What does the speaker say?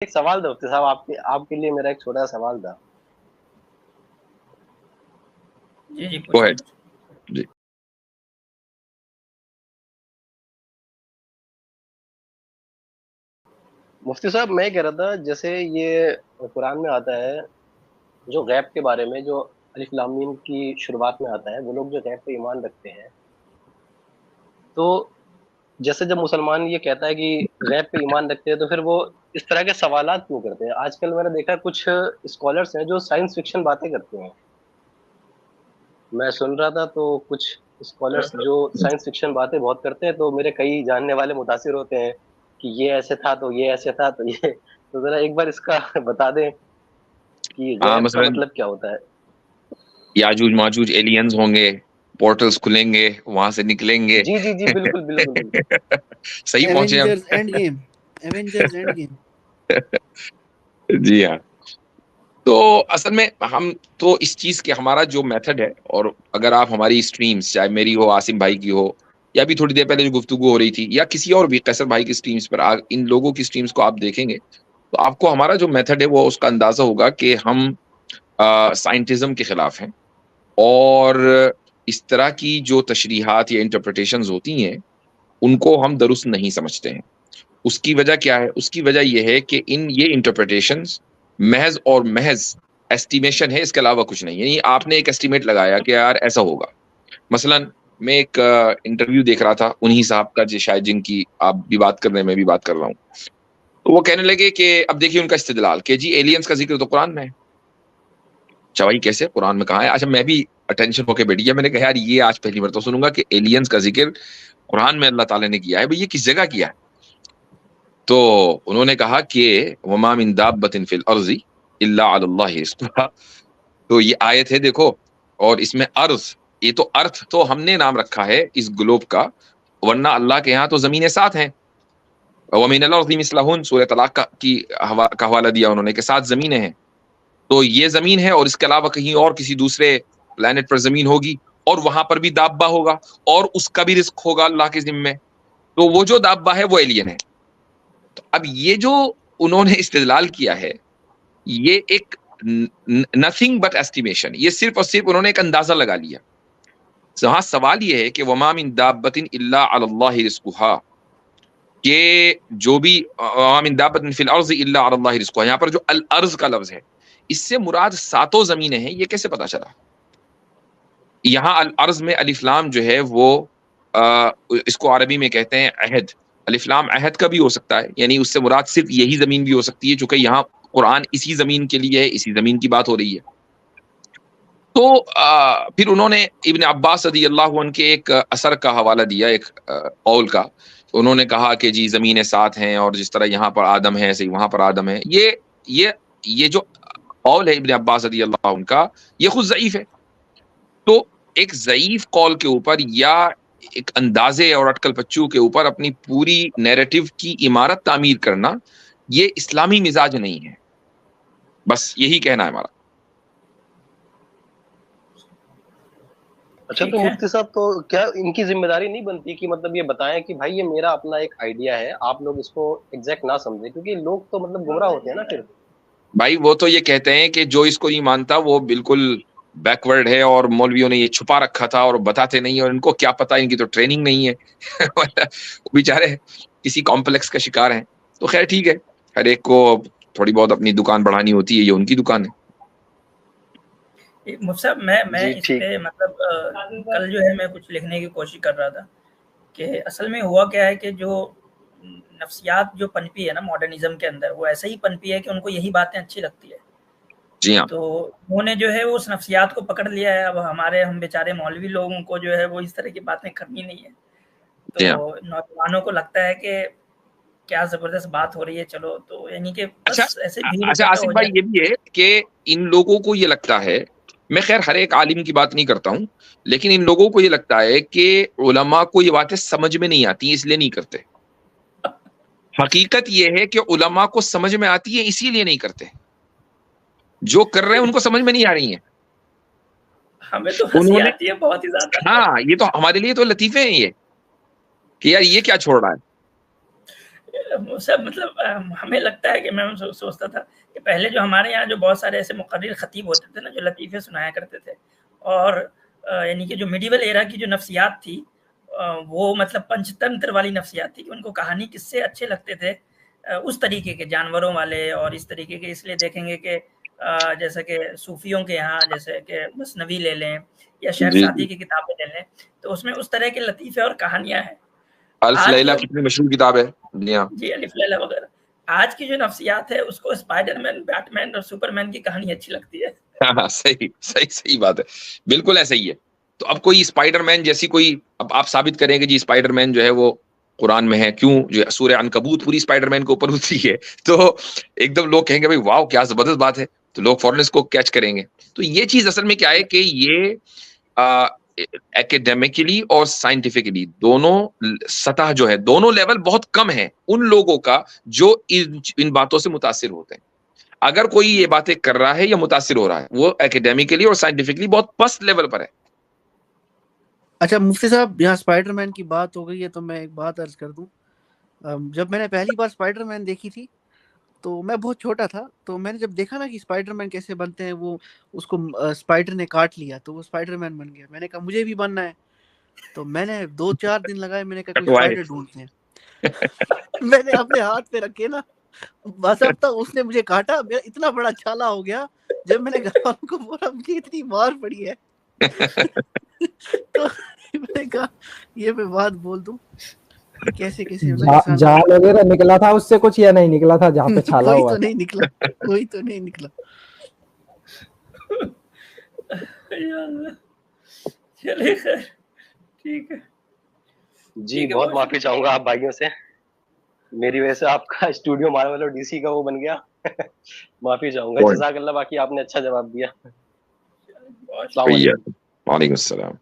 ایک سوال تھا مفتی صاحب، آپ کے لیے میرا ایک چھوٹا سوال تھا. جی جی Go ahead. جی مفتی صاحب میں کہہ رہا تھا، جیسے یہ قرآن میں آتا ہے جو غیب کے بارے میں، جو الف لام میم کی شروعات میں آتا ہے، وہ لوگ جو غیب پہ ایمان رکھتے ہیں، تو جیسے جب مسلمان یہ کہتا ہے کہ غیب پہ ایمان رکھتے ہیں، تو پھر وہ اس طرح کے سوالات کیوں کرتے ہیں؟ آج کل میں نے دیکھا کچھ اسکالرس ہیں جو سائنس فکشن باتیں کرتے ہیں. میں سن رہا تھا تو کچھ اسکالرس جو سائنس فکشن باتیں بہت کرتے ہیں، تو میرے کئی جاننے والے متاثر ہوتے ہیں کہ یہ ایسے تھا تو یہ ایسے تھا تو یہ. تو ذرا ایک بار اس کا بتا دیں کہ غیب کا مثلا مطلب کیا ہوتا ہے. یاجوج ماجوج ایلینز ہوں گے، پورٹلز کھلیں گے، وہاں سے نکلیں گے. جی جی جی، بالکل بالکل بالکل. صحیح پہنچے ایونجرز ہم. End game, Avengers end game. جی ہاں. تو اصل میں ہم تو اس چیز کے ہمارا جو میتھڈ ہے، اور اگر آپ ہماری اسٹریمز چاہے میری ہو، عاصم بھائی کی ہو، یا بھی تھوڑی دیر پہلے جو گفتگو ہو رہی تھی، یا کسی اور بھی قیصر بھائی کی اسٹریمز پر ان لوگوں کی اسٹریمز کو آپ دیکھیں گے تو آپ کو ہمارا جو میتھڈ ہے وہ اس کا اندازہ ہوگا کہ ہم سائنٹزم کے خلاف ہیں، اور اس طرح کی جو تشریحات یا انٹرپریٹیشنز ہوتی ہیں ان کو ہم درست نہیں سمجھتے ہیں. اس کی وجہ کیا ہے؟ اس کی وجہ یہ ہے کہ یہ انٹرپریٹیشنز محض اور محض ایسٹیمیشن ہے، اس کے علاوہ کچھ نہیں. یعنی آپ نے ایک ایسٹیمیٹ لگایا کہ یار ایسا ہوگا. مثلا میں ایک انٹرویو دیکھ رہا تھا انہی صاحب کا، جو شاید جن کی آپ بھی بات کر رہے ہیں میں بھی بات کر رہا ہوں، تو وہ کہنے لگے کہ اب دیکھیے ان کا استدلال کہ جی ایلینز کا ذکر تو قرآن میں ہے. اچھا بھائی کیسے قرآن میں کہاں ہے؟ اچھا میں بھی اٹینشن ہو کے بیٹھ گیا، میں نے کہا یار یہ آج پہلی مرتبہ سنوں گا کہ ایلینز کا ذکر قرآن میں اللہ تعالیٰ نے کیا ہے. بھئی یہ کس جگہ کیا ہے؟ تو انہوں نے کہا کہ وما من دابۃ فی الارض الا علی اللہ رزقها. تو یہ آیت ہے دیکھو، اور اس میں ارض، یہ تو ارتھ تو ہم نے نام رکھا ہے اس گلوب کا، ورنہ اللہ کے ہاں تو زمینیں 7 ہیں. ومن الارض مثلہن، سورہ طلاق کا حوالہ دیا انہوں نے کہ 7 زمینیں ہیں. تو یہ زمین ہے، اور اس کے علاوہ کہیں اور کسی دوسرے پلانٹ پر زمین ہوگی، اور وہاں پر بھی دابہ ہوگا، اور اس کا بھی رزق ہوگا اللہ کے ذمے. تو وہ جو دابہ ہے وہ ایلین ہے. تو اب یہ جو انہوں نے استدلال کیا ہے یہ ایک نتھنگ بٹ ایسٹیمیشن، یہ صرف اور صرف انہوں نے ایک اندازہ لگا لیا. ہاں سوال یہ ہے کہ وما من دابۃ الا علی اللہ رزقها، کہ جو بھی وما من دابۃ فی الارض الا علی اللہ رزقها، یہاں پر جو الارض کا لفظ ہے اس سے مراد 7 زمینیں ہیں. یہ کیسے پتا چلا؟ یہاں الارض میں الف لام جو ہے وہ اس کو عربی میں کہتے ہیں عہد. الف لام عہد کا بھی ہو سکتا ہے، یعنی اس سے مراد صرف یہی زمین بھی ہو سکتی ہے، چونکہ یہاں قرآن اسی زمین کے لیے ہے، اسی زمین کی بات ہو رہی ہے. تو پھر انہوں نے ابن عباس رضی اللہ عنہ کے ایک اثر کا حوالہ دیا، ایک قول کا. انہوں نے کہا کہ جی زمینیں 7 ہیں، اور جس طرح یہاں پر آدم ہے ایسے وہاں پر آدم ہے. یہ جو قول ہے ابن عباس رضی اللہ عنہ کا، یہ خود ضعیف ہے. تو ایک ضعیف قول کے اوپر یا ایک اندازے اور اٹکل پچو کے اوپر اپنی پوری نیریٹو کی عمارت تعمیر کرنا، یہ اسلامی مزاج نہیں ہے. بس یہی کہنا ہے ہمارا. اچھا تو مفتی صاحب، تو کیا ان کی ذمہ داری نہیں بنتی کہ مطلب یہ بتائیں کہ بھائی یہ میرا اپنا ایک آئیڈیا ہے، آپ لوگ اس کو ایگزیکٹ نہ سمجھیں، کیونکہ لوگ تو مطلب گمراہ ہوتے ہیں نا پھر. بھائی وہ تو یہ کہتے ہیں کہ جو اس کو نہیں مانتا وہ بالکل بیکورڈ ہے، اور مولویوں نے یہ چھپا رکھا تھا اور بتاتے نہیں، اور ان کو کیا پتا، ان کی تو ٹریننگ نہیں ہے. وہ بیچارے کسی کمپلیکس کا شکار ہیں. تو خیر ٹھیک ہے، ہر ایک کو تھوڑی بہت اپنی دکان بڑھانی ہوتی ہے، یہ ان کی دکان ہے. مفتی صاحب میں اس پہ مطلب کل جو ہے میں کچھ لکھنے کی کوشش کر رہا تھا کہ اصل میں ہوا کیا ہے کہ جو نفسیات جو پنپی ہے نا ماڈرنزم کے اندر، وہ ایسے ہی پنپی ہے کہ ان کو یہی باتیں اچھی لگتی ہے. جی ہاں. تو انہوں نے جو ہے وہ اس نفسیات کو پکڑ لیا ہے. اب ہم بیچارے مولوی لوگوں کو جو ہے وہ اس طرح کی باتیں کرنی نہیں ہے. تو نوجوانوں کو لگتا ہے کہ کیا زبردست بات ہو رہی ہے، چلو تو یعنی کہ بس ایسے بھیڑ اچھا آصف بھائی یہ بھی ہے کہ ان لوگوں کو یہ لگتا ہے، میں خیر ہر ایک عالم کی بات نہیں کرتا ہوں، لیکن ان لوگوں کو یہ لگتا ہے کہ علماء کو یہ باتیں سمجھ میں نہیں آتی اس لیے نہیں کرتے. حقیقت یہ ہے کہ علماء کو سمجھ میں آتی ہے اسی لیے نہیں کرتے. جو کر رہے ہیں ان کو سمجھ میں نہیں آ رہی ہیں. ہمیں تو ہنسی آتی ہے بہت ہی زیادہ. ہاں یہ تو ہمارے لیے تو لطیفے ہیں یہ کہ یار یہ کیا چھوڑ رہا ہے. سب مطلب ہمیں لگتا ہے کہ میں سوچتا تھا کہ پہلے جو ہمارے یہاں جو بہت سارے ایسے مقرر خطیب ہوتے تھے نا جو لطیفے سنایا کرتے تھے، اور یعنی کہ جو میڈیول ایرا کی جو نفسیات تھی وہ مطلب پنچ تنتر والی نفسیات تھی کہ ان کو کہانی قصے اچھے لگتے تھے اس طریقے کے جانوروں والے اور اس طریقے کے. اس لیے دیکھیں گے کہ جیسے کہ صوفیوں کے یہاں جیسے کہ مثنوی لے لیں یا شیخ سعدی کی کتابیں لے لیں تو اس میں اس طرح کے لطیفے اور کہانیاں ہیں. الف لیلہ کتنی مشہور کتاب ہے. جی الف لیلہ وغیرہ. آج کی جو نفسیات ہے اس کو اسپائڈر مین، بیٹ مین اور سپر مین کی کہانی اچھی لگتی ہے. صحیح بات ہے، بالکل ایسا ہی ہے. تو اب کوئی اسپائڈر مین جیسی کوئی، اب آپ ثابت کریں کہ جی اسپائڈر مین جو ہے وہ قرآن میں ہے، کیوں جو سورہ عنکبوت پوری اسپائڈر مین کے اوپر ہوتی ہے، تو ایک دم لوگ کہیں گے بھائی واو کیا زبردست بات ہے، تو لوگ فوراً اس کو کیچ کریں گے. تو یہ چیز اصل میں کیا ہے کہ یہ ایکیڈیمکلی اور سائنٹیفکلی دونوں سطح جو ہے، دونوں لیول بہت کم ہے ان لوگوں کا جو ان باتوں سے متاثر ہوتے ہیں. اگر کوئی یہ باتیں کر رہا ہے یا متاثر ہو رہا ہے وہ ایکیڈیمکلی اور سائنٹیفکلی بہت پست لیول پر ہے. اچھا مفتی صاحب، یہاں اسپائڈر مین کی بات ہو گئی ہے تو میں ایک بات عرض کر دوں. جب میں نے پہلی بار اسپائڈر مین دیکھی تھی تو میں بہت چھوٹا تھا، تو میں نے جب دیکھا نا کہ اسپائڈر مین کیسے بنتے ہیں، وہ اس کو اسپائڈر نے کاٹ لیا تو وہ اسپائڈر مین بن گیا. میں نے کہا مجھے بھی بننا ہے، تو میں نے 2-4 دن لگائے، میں نے کہا کوئی اسپائڈر ڈھونڈتے ہیں. میں نے اپنے ہاتھ پہ رکھے نا، بس اب تک اس نے مجھے کاٹا، میرا اتنا بڑا چھالا ہو گیا. جب میں نے گھر والوں کو بولا مجھے اتنی مار پڑی ہے تو میں نے کہا یہ میں بات بول دوں کیسے جال وغیرہ نکلا تھا اس سے کچھ یا نہیں نکلا تھا جہاں پہ چھالا ہوا؟ کوئی تو نہیں نکلا. چلیے خیر ٹھیک ہے. جی بہت معافی چاہوں گا آپ بھائیوں سے، میری وجہ سے آپ کا اسٹوڈیو مارول اور ڈی سی کا وہ بن گیا. معافی چاہوں گا. جزاک اللہ. باقی آپ نے اچھا جواب دیا. وعلیکم السلام.